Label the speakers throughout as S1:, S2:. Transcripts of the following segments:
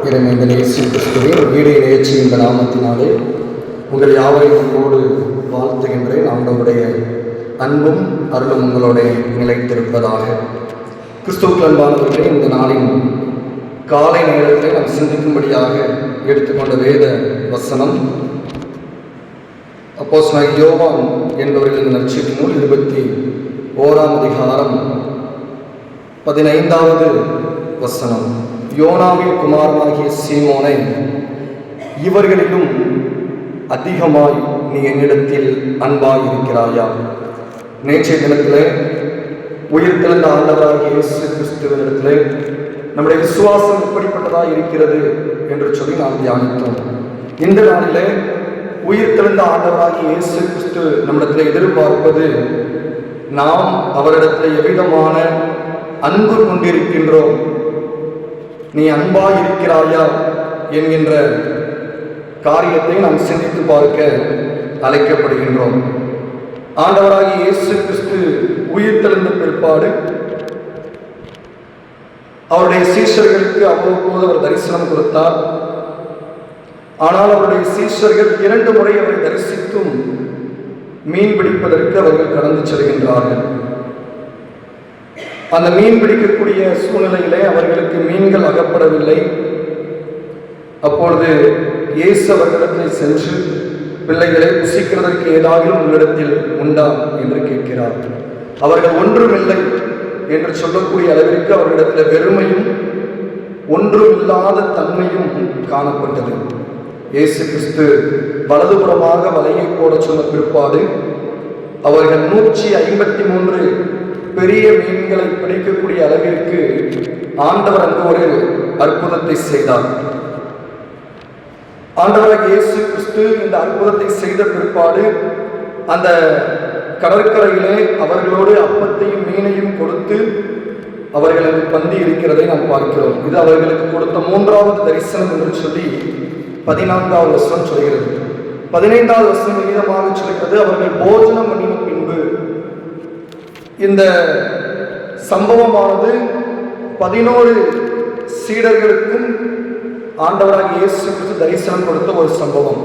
S1: இறைமைந்தன் இயேசு கிறிஸ்துவின் வீடு இணையச்சி இந்த நாமத்தினாலே உங்கள் யாவரையும் அன்போடு வாழ்த்துகின்றேன். ஆண்டவருடைய அன்பும் அருளும் உங்களுடைய நிலைத்திருப்பதாக. கிறிஸ்துவுக்கு அன்பானவர்களே, இந்த நாளின் காலை நேரத்தை நாம் சிந்திக்கும்படியாக எடுத்துக்கொண்ட வேத வசனம் அப்போஸ்தலனாகிய யோவான் என்பவர்களின் நற்செய்தி நூல் 21ஆம் அதிகாரம் 15வது வசனம். யோனாவின் குமாரனாகிய சீமோனை, இவர்களிலும் அதிகமாய் நீ என்னிடத்தில் அன்பாய் இருக்கிறாயா? நேற்றைய தினத்திலே உயிர்த்தெழுந்த ஆண்டவராகிய இயேசு கிறிஸ்துவினிடத்திலே நம்முடைய விசுவாசம் எப்படிப்பட்டதாக இருக்கிறது என்று சொல்லி நாம் தியானித்தோம். இந்த நாளிலே உயிர்த்தெழுந்த ஆண்டவராகிய இயேசு கிறிஸ்து நம்மிடத்தில் எதிர்பார்ப்பது, நாம் அவரிடத்தில் எவ்விதமான அன்பு கொண்டிருக்கின்றோம், நீ அன்பாய் இருக்கிறாயா என்கின்ற காரியத்தை நாம் சிந்தித்து பார்க்க அழைக்கப்படுகின்றோம். ஆண்டவராகிய இயேசு கிறிஸ்து உயிர்த்தெழுந்த பிற்பாடு அவருடைய சீஷர்களுக்கு அவ்வப்போது அவர் தரிசனம் கொடுத்தார். ஆனால் அவருடைய சீஷர்கள் 2 முறை அவரை தரிசித்தும் மீன் பிடிப்பதற்கு அவர்கள் கடந்து செல்கின்றார்கள். அந்த மீன் பிடிக்கக்கூடிய சூழ்நிலையிலே அவர்களுக்கு மீன்கள் அகப்படவில்லை. அப்பொழுது இயேசு அவர்களிடத்தில் சென்று, பிள்ளைகளை புசிக்கிறதற்கு ஏதாவது உங்களிடத்தில் உண்டா என்று கேட்கிறார். அவர்கள் ஒன்றுமில்லை என்று சொல்லக்கூடிய அளவிற்கு அவர்களிடத்தில் வெறுமையும் ஒன்றுமில்லாத தன்மையும் காணப்பட்டது. இயேசு கிறிஸ்து வலதுபுறமாக வலையை போட சொன்ன பிற்பாடு அவர்கள் 153 பெரிய மீன்களை பிடிக்கக்கூடிய அளவிற்கு ஆண்டவர் அங்கு ஒரு அற்புதத்தை செய்தார். ஆண்டவராகிய இயேசு கிறிஸ்து இந்த அற்புதத்தை செய்த பிற்பாடு அந்த கடற்கரையிலே அவர்களோடு அப்பத்தையும் மீனையும் கொடுத்து அவர்களுக்கு பந்தி இருக்கிறதை நாம் பார்க்கிறோம். இது அவர்களுக்கு கொடுத்த 3வது தரிசனம் என்று சொல்லி 14வது வசனம் சொல்கிறது. 15வது வசனம் மீதமாக சொல்கிறது, அவர்கள் போஜனம் பண்ணின பின்பு. இந்த சம்பவமானது 11 சீடர்களுக்கும் ஆண்டவராகிய இயேசு கிறிஸ்து தரிசனம் கொடுத்த ஒரு சம்பவம்.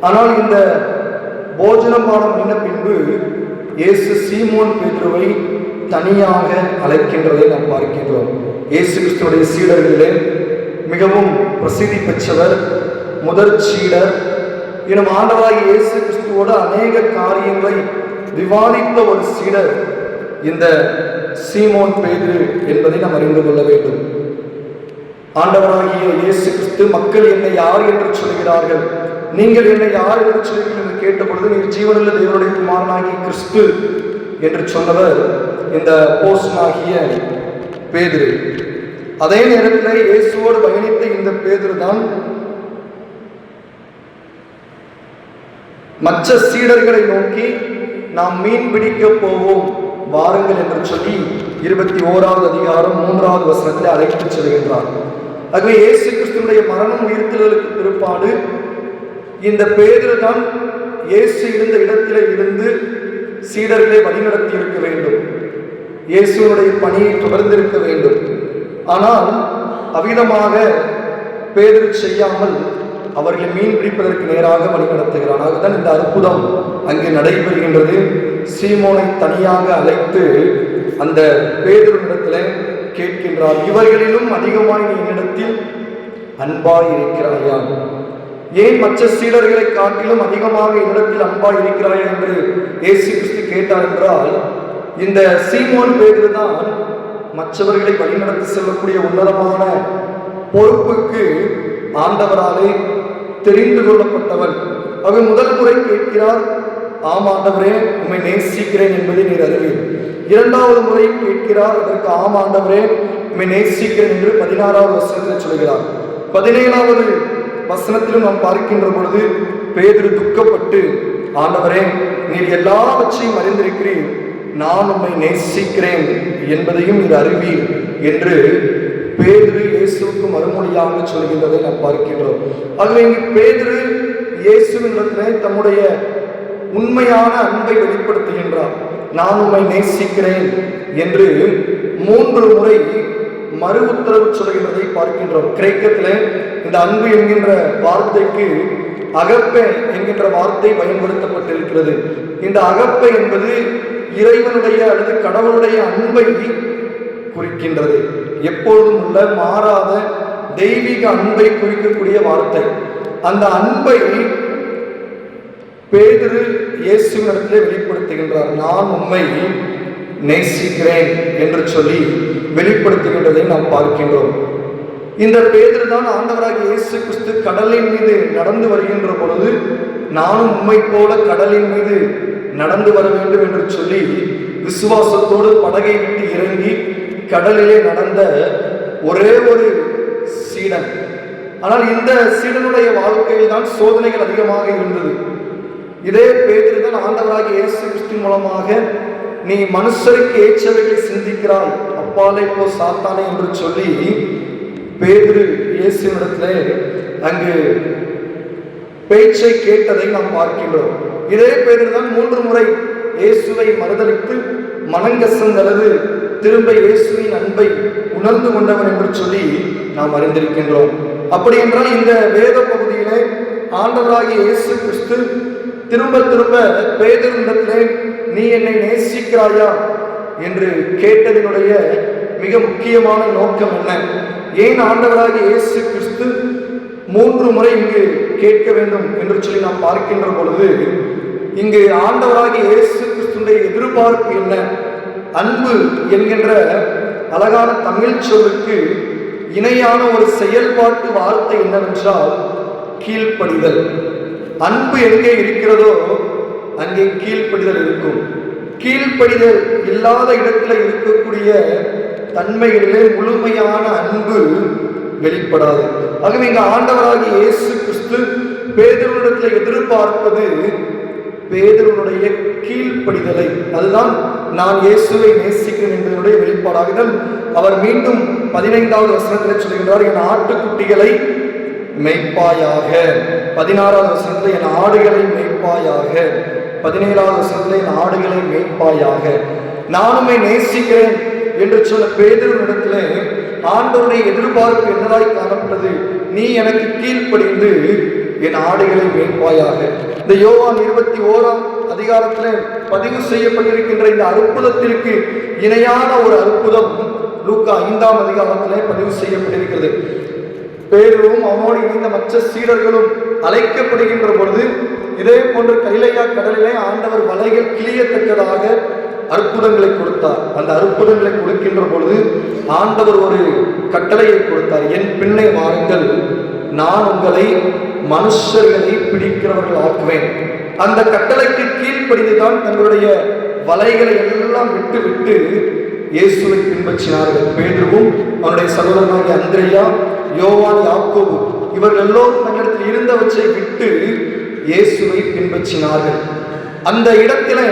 S1: ஆனால் இந்த போஜனமானம் பண்ணின பின்பு இயேசு சீமோன் பேதுருவை தனியாக அழைக்கின்றதை நாம் பார்க்கின்றோம். இயேசு கிறிஸ்துவுடைய சீடர்களிலே மிகவும் பிரசித்தி பெற்றவர், முதற் சீடர் எனும் ஆண்டவராகிய இயேசு கிறிஸ்துவோடு அநேக காரியங்களை விவாதித்த ஒரு சீடர் இந்த சீமோன் பேதுரு என்பதை நாம் அறிந்து கொள்ள வேண்டும். ஆண்டவராகிய இயேசு கிறிஸ்து, மக்கள் என்னை யார் என்று சொல்கிறார்கள், நீங்கள் என்னை யார் என்று சொல்கிறீர்கள் என்று கேட்டபொழுது, நீர் ஜீவனுள்ள தேவனுடைய குமாரனாகிய கிறிஸ்து என்று சொன்னவர் இந்த அப்போஸ்தலனாகிய பேதுரு. அதே நேரத்தில் இயேசுவோடு பயணித்த இந்த பேதுரு தான் மற்ற சீடர்களை நோக்கி, நாம் மீன் பிடிக்க போவோம் வாருங்கள் என்று சொல்லி 21வது அதிகாரம் 3வது வசனத்தில் அழைத்து செல்கின்றார். ஆகவே இயேசு கிறிஸ்துவினுடைய மரணம் உயிர்த்தெழுதலுக்கு பிற்பாடு இந்த பேதுரு தான் இயேசு இருந்த இடத்திலே இருந்து சீடர்களை வழிநடத்தி இருக்க வேண்டும், இயேசுனுடைய பணியை தொடர்ந்திருக்க வேண்டும். ஆனால் அவ்விதமாக பேதுரு செய்யாமல் அவர்களை மீன் பிடிப்பதற்கு நேராக வழிநடத்துகிறான். ஆகதான் இந்த அற்புதம் அங்கே நடைபெறுகின்றது. சீமோனை தனியாக அழைத்து அந்த பேதுருவிடத்தில் கேட்கின்றார், இவர்களிலும் அதிகமாய் நீ என்னிடத்தில் அன்பாய் இருக்கிறாயா? ஏன் மற்ற சீடர்களை காட்டிலும் அதிகமாக என்னிடத்தில் அன்பாய் இருக்கிறாயா என்று இயேசு கிறிஸ்து கேட்டார் என்றால், இந்த சீமோன் பேதுரு தான் மற்றவர்களை வழிநடத்தி செல்லக்கூடிய உன்னதமான பொறுப்புக்கு ஆண்டவராலே தெரிந்து கொள்ளப்பட்டவன். அவர் முதல் முறை கேட்கிறார், ஆம் ஆண்டவரே, உம்மை நேசிக்கிறேன் என்பதை நீர் அறிவீர். 2வது முறை கேட்கிறார், அதற்கு ஆம் ஆண்டவரே, உம்மை நேசிக்கிறேன் என்று 16வது வசனத்தில் சொல்கிறார். 17வது வசனத்திலும் நாம் பார்க்கின்ற பொழுது பேதுரு துக்கப்பட்டு, ஆண்டவரே, நீர் எல்லாவற்றையும் அறிந்திருக்கிறீர், நான் உம்மை நேசிக்கிறேன் என்பதையும் நீர் அறிவீர் என்று பேதுரு இயேசுவுக்கு மறுமொழியாக சொல்கின்றதை நாம் பார்க்கின்றோம். ஆகவே இங்கு பேதுரு இயேசுவினிடத்திலே தம்முடைய உண்மையான அன்பை வெளிப்படுத்துகின்றார். நான் உம்மை நேசிக்கிறேன் என்று 3 முறை மறு உத்தரவு சொல்கின்றதை பார்க்கின்றோம். கிரேக்கத்திலே இந்த அன்பு என்கின்ற வார்த்தைக்கு அகப்பே என்கின்ற வார்த்தை பயன்படுத்தப்பட்டிருக்கிறது. இந்த அகப்பை என்பது இறைவனுடைய அல்லது கடவுளுடைய அன்பை குறிக்கின்றது. எப்பொழுதும் உள்ள மாறாத தெய்வீக அன்பை குறிக்கக்கூடிய வார்த்தை. அந்த அன்பை பேதுரு இயேசுவினிடத்திலே வெளிப்படுத்துகின்றார். நான் உம்மை நேசிக்கிறேன் என்று சொல்லி வெளிப்படுத்துகின்றதை நாம் பார்க்கின்றோம். இந்த பேதுரு தான் ஆண்டவராகிய இயேசு கிறிஸ்து கடலின் மீது நடந்து வருகின்ற பொழுது நானும் உம்மை போல கடலின் மீது நடந்து வர வேண்டும் என்று சொல்லி விசுவாசத்தோடு படகை விட்டு இறங்கி கடலிலே நடந்த ஒரே ஒரு சீடன். ஆனால் இந்த சீடனுடைய வாழ்க்கையில் தான் சோதனைகள் அதிகமாக இருந்தது. இதே பேதுரு தான் ஆண்டவராகிய இயேசு கிறிஸ்து மூலமாக நீ மனுஷருக்கு ஏற்றவைகளை சிந்திக்கிறாய், அப்பாலே போ சாத்தானே என்று சொல்லி பேதுரு இயேசுவிடத்திலே அங்கு பேச்சை கேட்டதை நாம் பார்க்கின்றோம். இதே பேதுரு தான் 3 முறை இயேசுவை மறுதலித்து மனங்கசந்தளவு திரும்ப இயேசுவின் அன்பை உணர்ந்து கொண்டவன் என்று சொல்லி நாம் அறிந்திருக்கின்றோம். அப்படி என்றால் இந்த வேத பகுதியிலே ஆண்டவராகிய இயேசு கிறிஸ்து திரும்ப திரும்ப பேதுருவிடத்திலே நீ என்னை நேசிக்கிறாயா என்று கேட்டதினுடைய மிக முக்கியமான நோக்கம் என்ன? ஏன் ஆண்டவராகிய இயேசு கிறிஸ்து 3 முறை இங்கு கேட்க வேண்டும் என்று சொல்லி நாம் பார்க்கின்ற பொழுது இங்கு ஆண்டவராகிய இயேசு கிறிஸ்துடைய எதிர்பார்ப்பு என்ன? அன்பு என்கின்ற அழகான தமிழ் சொல்லுக்கு இணையான ஒரு செயல்பாட்டு வார்த்தை என்னவென்றால் கீழ்ப்படிதல். அன்பு எங்கே இருக்கிறதோ அங்கே கீழ்ப்படிதல் இருக்கும். கீழ்ப்படிதல் இல்லாத இடத்துல இருக்கக்கூடிய தன்மைகளிலே முழுமையான அன்பு வெளிப்படாது. ஆகவே இங்க ஆண்டவராகிய இயேசு கிறிஸ்து பேதுருவிடத்தில் எதிர்பார்ப்பது பேதுருவுடைய கீழ்ப்படிதலை. அதுதான் நான் இயேசுவை நேசிக்கிறேன் என்பதனுடைய வெளிப்பாடாக அவர் மீண்டும் 15வது வசனத்தில் சொல்கின்றார், என் ஆட்டுக்குட்டிகளை மெய்ப்பாயாக. 16வது வசனத்தில் என் ஆடுகளை மெய்ப்பாயாக. 17வது வசனத்தில் என் ஆடுகளை மெய்ப்பாயாக. நானுமே நேசிக்கிறேன் என்று சொன்ன பேதுருவிடத்திலே ஆண்டவருடைய எதிர்பார்ப்பு என்னதாய் காணப்பட்டது? நீ எனக்கு கீழ்ப்படிந்து என் ஆடுகளை மேய்ப்பாயாக. இந்த யோவான் 21ஆம் அதிகாரத்தில் பதிவு செய்யப்பட்டிருக்கின்ற இந்த அற்புதத்திற்கு இணையான ஒரு அற்புதம் லூக்கா 5ஆம் அதிகாரத்திலே பதிவு செய்யப்பட்டிருக்கிறது. பேதுருவும் அவனோடு இணைந்த மற்ற சீடர்களும் அழைக்கப்படுகின்ற பொழுது இதே போன்ற கலிலேயா கடலிலே ஆண்டவர் வலைகள் கிளியத்தக்கதாக அற்புதங்களை கொடுத்தார். அந்த அற்புதங்களை கொடுக்கின்ற பொழுது ஆண்டவர் ஒரு கட்டளையை கொடுத்தார், என் பின்னே வாருங்கள், நான் உங்களை மனுஷர்களை பிடிக்கிறவர்கள் ஆக்குவேன். அந்த கட்டளைக்கு கீழ்ப்படிந்துதான் தங்களுடைய வலைகளை எல்லாம் விட்டு விட்டு இயேசுவை பின்பற்றினார்கள். பேதுருவும் அவனுடைய சகோதரனாகிய அந்திரேயா, யோவான், யாக்கோபு இவர்கள் எல்லோரும் தங்களிடத்தில் இருந்தவற்றை விட்டு இயேசுவை பின்பற்றினார்கள். அந்த இடத்திலே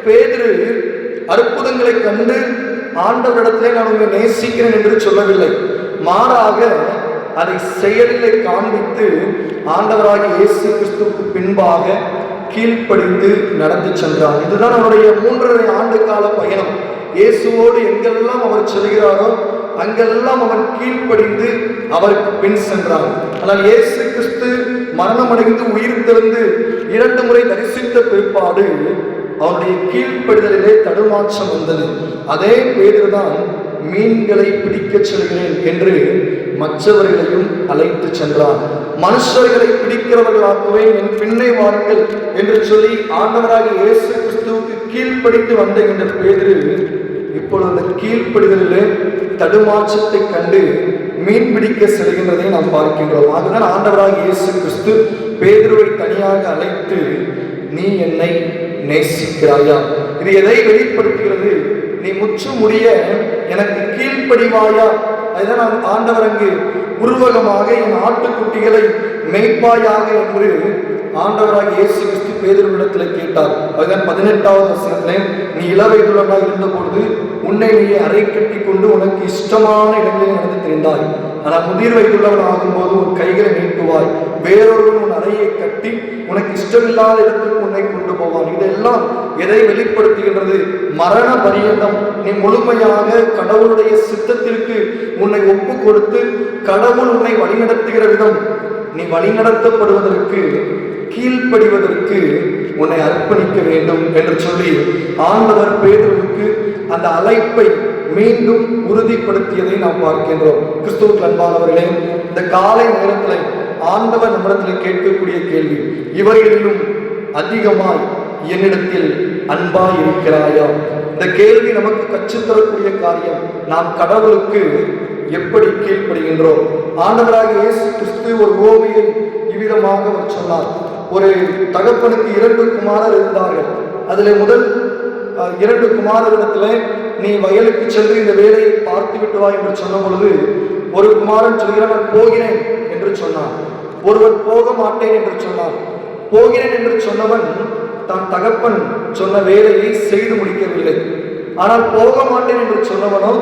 S1: பேதுரு அற்புதங்களை கண்டு ஆண்டவரிடத்திலே நான் உங்களை நேசிக்கிறேன் என்று சொல்லவில்லை, மாறாக அதை செயலிலே காண்பித்து ஆண்டவராகிய இயேசு கிறிஸ்துவுக்கு பின்பாக கீழ்ப்படிந்து நடந்து சென்றார். இதுதான் அவருடைய 3.5 ஆண்டு கால பயணம். இயேசுவோடு எங்கெல்லாம் அவர் செல்கிறாரோ அங்கெல்லாம் அவன் கீழ்ப்படிந்து அவருக்கு பின் சென்றான். ஆனால் இயேசு கிறிஸ்து மரணமடைந்து உயிர் தெழுந்து 2 முறை தரிசித்த பிற்பாடு அவனுடைய கீழ்ப்படிதலிலே தடுமாற்றம் வந்தது. அதே பேதுருதான் மீன்களை பிடிக்க செல்கிறேன் என்று மற்றவர்களையும் அழைத்து சென்றான். மனுஷர்களை பிடிக்கிறவர்களாக்குவேன், என் பின்னே வாருங்கள் என்று சொல்லி ஆண்டவராகிய இயேசு கிறிஸ்துவுக்கு கீழ்ப்படித்து வந்த இந்த பேதுரு இப்பொழுது அந்த கீழ்ப்படிதலிலே தடுமாற்றத்தை கண்டு மீன் பிடிக்க செல்கின்றதை நாம் பார்க்கின்றோம். அதுதான் ஆண்டவராகிய இயேசு கிறிஸ்து பேதுருவை தனியாக அழைத்து நீ என்னை நேசிக்கிறாயா? இது எதை வெளிப்படுத்துகிறது? நீ முற்று முடிய எனக்கு கீழ்ப்படிவாயா? அதுதான் ஆண்டவர் அங்கு உருவகமாக என் ஆட்டுக்குட்டிகளை மெய்ப்பாயாக என்று ஆண்டவராக இயேசு கிறிஸ்து பேதுருவிடத்தில் கேட்டார். அதுதான் 18வது வசனத்திலே நீ இளவயதுள்ளவனாக இருந்த பொழுது உன்னை நீ அறை கட்டி கொண்டு உனக்கு இஷ்டமான இடங்களில் நடந்து தெரிந்தாய். ஆனால் முதிர் வயதுள்ளவன் ஆகும்போது உன் கைகளை நீட்டுவாய், வேறொருவன் உன் அறையை கட்டி உனக்கு இஷ்டமில்லாத இடத்துக்கு உன்னை கொண்டு போவான். இதெல்லாம் எதை வெளிப்படுத்துகின்றது? மரண பரியந்தம் நீ முழுமையாக கடவுளுடைய சித்தத்திற்கு உன்னை ஒப்பு கொடுத்து கடவுள் உன்னை வழிநடத்துகிற விதம், நீ வழிநடத்தப்படுவதற்கு கீழ்ப்படிவதற்கு உன்னை அர்ப்பணிக்க வேண்டும் என்று சொல்லி ஆண்டவர் பேதுருவுக்கு அந்த அழைப்பை மீண்டும் உறுதிப்படுத்தியதை நாம் பார்க்கின்றோம். கிறிஸ்துவுக்கு அன்பானவர்களே, இந்த காலை நேரத்தில் ஆண்டவர் நம்மிடத்தில் கேட்கக்கூடிய கேள்வி, இவர்களிலும் அதிகமாய் என்னிடத்தில் அன்பாய் இருக்கிறாயா? இந்த கேள்வி நமக்கு கற்றுத்தரக்கூடிய காரியம், நாம் கடவுளுக்கு எப்படி கீழ்ப்படுகின்றோம். ஆண்டவராக இயேசு கிறிஸ்து ஒரு ஓவியை இவ்விதமாக அவர் சொன்னார். ஒரு தகப்பனுக்கு 2 குமாரர் இருந்தார்கள். அதில் முதல் 2 குமாரரிடத்தில் நீ வயலுக்கு சென்று இந்த வேலையை பார்த்து விட்டு வா என்று சொன்ன பொழுது, ஒரு குமாரன் சொல்கிறான், நான் போகிறேன் என்று சொன்னான். ஒருவர் போக மாட்டேன் என்று சொன்னான். போகிறேன் என்று சொன்னவன் தான் தகப்பன் சொன்ன வேலையை செய்து முடிக்கவில்லை. ஆனால் போக மாட்டேன் என்று சொன்னவனோ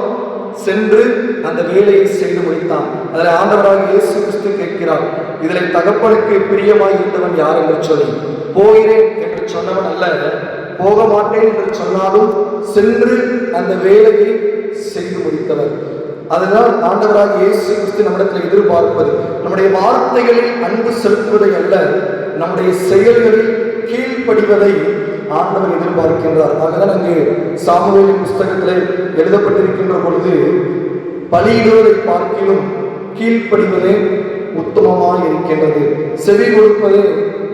S1: சென்று அந்த வேலையை செய்து முடித்தான். அதில் ஆண்டவராக இயேசு கிறிஸ்து கேட்கிறார், இதில் தகப்பனுக்கு பிரியமாய் இருந்தவன் யார் என்று சொல்லி. போகிறேன் என்று சொன்னவன் அல்ல, போக மாட்டேன் என்று சொன்னாலும் சென்று அந்த வேலையை செய்து முடித்தவர். அதனால் ஆண்டவராக இயேசு கிறிஸ்து நம்மிடத்தில் எதிர்பார்ப்பது, நம்முடைய வார்த்தைகளில் அன்பு செலுத்துவதை அல்ல, நம்முடைய செயல்களில் கீழ்ப்படிவதை ஆண்டவர் எதிர்பார்க்கின்றார். ஆகதான் அங்கே சாமுவேலின் புஸ்தகத்தில் எழுதப்பட்டிருக்கின்ற பொழுது, பலியிடுவதை பார்க்கிலும் கீழ்ப்படிவதே உத்தமமாக இருக்கின்றது, செவி கொடுப்பதே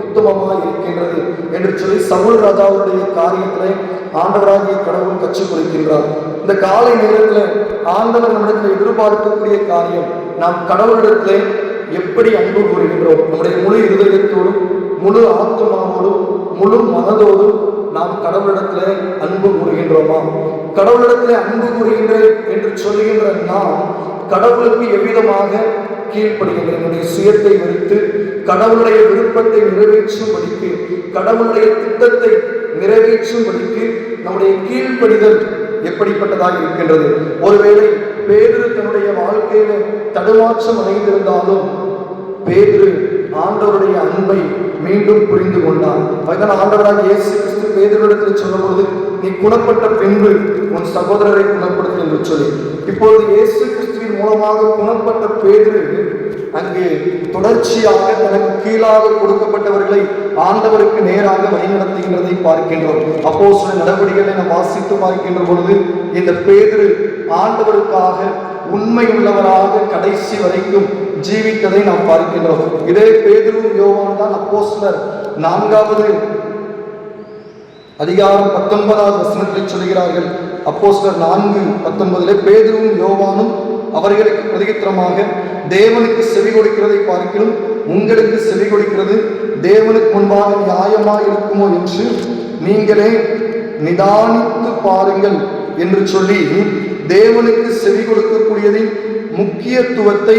S1: உத்தமமாக இருக்கின்றது என்று சொல்லி சவுல் ராஜாவுடைய காரியத்தில் ஆண்டவராகிய கடவுள் கற்றுக் கொடுக்கின்றார். இந்த காலை நேரத்தில் ஆண்டவர் நம்மிடத்தில் எதிர்பார்க்கக்கூடிய காரியம், நாம் கடவுளிடத்தில் எப்படி அன்பு கூறுகின்றோம். நம்முடைய முழு இருதயத்தோடும் முழு ஆத்மாவோடும் முழு மனதோடும் நாம் கடவுளிடத்தில் அன்பு கூறுகின்றோமா? கடவுளிடத்தில் அன்பு கூறுகின்றேன் என்று சொல்லுகின்ற நாம் கடவுளுக்கு எவ்விதமாக கீழ்ப்படுகின்ற, என்னுடைய சுயத்தை வெறுத்து கடவுளுடைய விருப்பத்தை நிறைவேற்றும்படிக்கு, கடவுளுடைய திட்டத்தை நிறைவேற்றும்படிக்கு நம்முடைய கீழ்ப்படிதல் எப்படிப்பட்டதாக இருக்கின்றது? ஒருவேளை பேதுரு தன்னுடைய வாழ்க்கையில தடுமாற்றம் அடைந்திருந்தாலும் பேதுரு ஆண்டவருடைய அன்பை மீண்டும் புரிந்து கொண்டான். அதனால் ஆண்டவராக இயேசு கிறிஸ்து பேதுருவிடத்தில் சொல்லும் பொழுது, நீ குணப்பட்ட பின்பு உன் சகோதரரை குணப்படுத்து என்று சொல்லி, இப்பொழுது இயேசு கிறிஸ்துவின் மூலமாக குணப்பட்ட பேதுரு அங்கு தொடர்ச்சியாக தனக்கு கீழாக கொடுக்கப்பட்டவர்களை ஆண்டவருக்கு நேராக வழிநடத்துகின்றதை பார்க்கின்றோம். அப்போஸ்தலர் நடவடிக்கைகளை நாம் வாசித்து பார்க்கின்ற பொழுது, இந்த பேதுரு ஆண்டவருக்காக உண்மை உள்ளவராக கடைசி வரைக்கும் ஜீவித்ததை நாம் பார்க்கின்றோம். இதே பேதுருவும் யோவான் தான் அப்போஸ்தலர் 4வது அதிகாரம் 19வது வசனத்தில் சொல்கிறார்கள். அப்போஸ்தலர் 4:19 பேதுருவும் யோவானும் அவர்களுக்கு பிரதித்திரமாக, தேவனுக்கு செவி கொடுக்கிறதை பார்க்கிலும் உங்களுக்கு செவி கொடுக்கிறது தேவனுக்கு முன்பாக நியாயமாக இருக்குமோ என்று நீங்களே நிதானித்து பாருங்கள் என்று சொல்லி தேவனுக்கு செவி கொடுக்கக்கூடியதின் முக்கியத்துவத்தை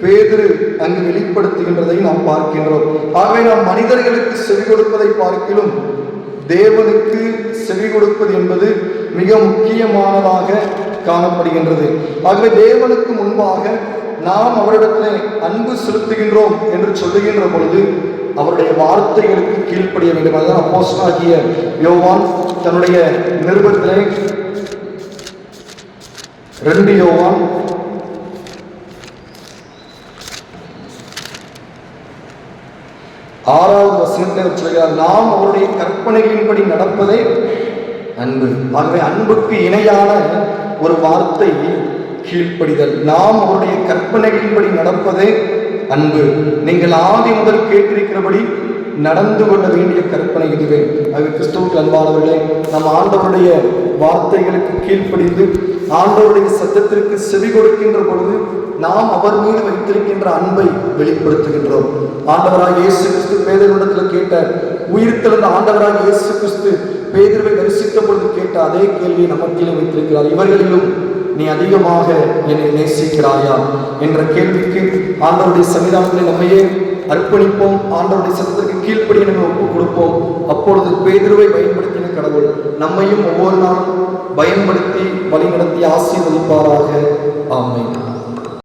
S1: பேதுரு அங்கு வெளிப்படுத்துகின்றதை நாம் பார்க்கின்றோம். ஆகவே நாம் மனிதர்களுக்கு செவி கொடுப்பதை பார்க்கிலும் தேவனுக்கு செவி கொடுப்பது என்பது மிக முக்கியமானதாக காணப்படுகின்றது. ஆகவே தேவனுக்கு முன்பாக நாம் அவரிடத்தில் அன்பு செலுத்துகின்றோம் என்று சொல்லுகின்ற பொழுது அவருடைய வார்த்தைகளுக்கு கீழ்ப்படிய வேண்டும். அதுதான் அப்போஸ்தலனாகிய யோவான் தன்னுடைய நிருபத்திலே 2 யோவான் 6வது வசனத்தில் சொல்கிறார், நாம் அவருடைய கற்பனைகளின்படி நடப்பதே அன்பு. ஆகவே அன்புக்கு இணையான ஒரு வார்த்தை கீழ்ப்படிதல். நாம் அவருடைய கற்பனைகளின்படி நடப்பதே அன்பு. நீங்கள் ஆதி முதல் கேட்டிருக்கிறபடி நடந்து கொள்ள வேண்டிய கற்பனை இதுவே. அது கிறிஸ்துவுக்கு அன்பானவர்களே, நம் ஆண்டவருடைய வார்த்தைகளுக்கு கீழ்ப்படிந்து ஆண்டவருடைய சத்தத்திற்கு செவி கொடுக்கின்ற பொழுது நாம் அவர் மீது வைத்திருக்கின்ற அன்பை வெளிப்படுத்துகின்றோம். ஆண்டவராக இயேசு கிறிஸ்து பேதுருவிடத்தில் கேட்ட, உயிர்த்தெழுந்த ஆண்டவராக இயேசு கிறிஸ்து பேதுருவை தரிசித்த பொழுது கேட்ட அதே கேள்வியை நமக்கிலே வைத்திருக்கிறார். இவர்களிலும் நீ அதிகமாக என்னை நேசிக்கிறாயா என்ற கேள்விக்கு ஆண்டவருடைய சன்னிதானத்தில் நம்மையே அர்ப்பணிப்போம். ஆண்டவருடைய சத்தத்திற்கு கீழ்ப்படிய நம்ம ஒப்புக் கொடுப்போம். அப்பொழுது பேதுருவை பயன்படுத்தின கடவுள் நம்மையும் ஒவ்வொரு நாளும் பயன்படுத்தி வழிநடத்தி ஆசீர்வதிப்பாராக. ஆமென்.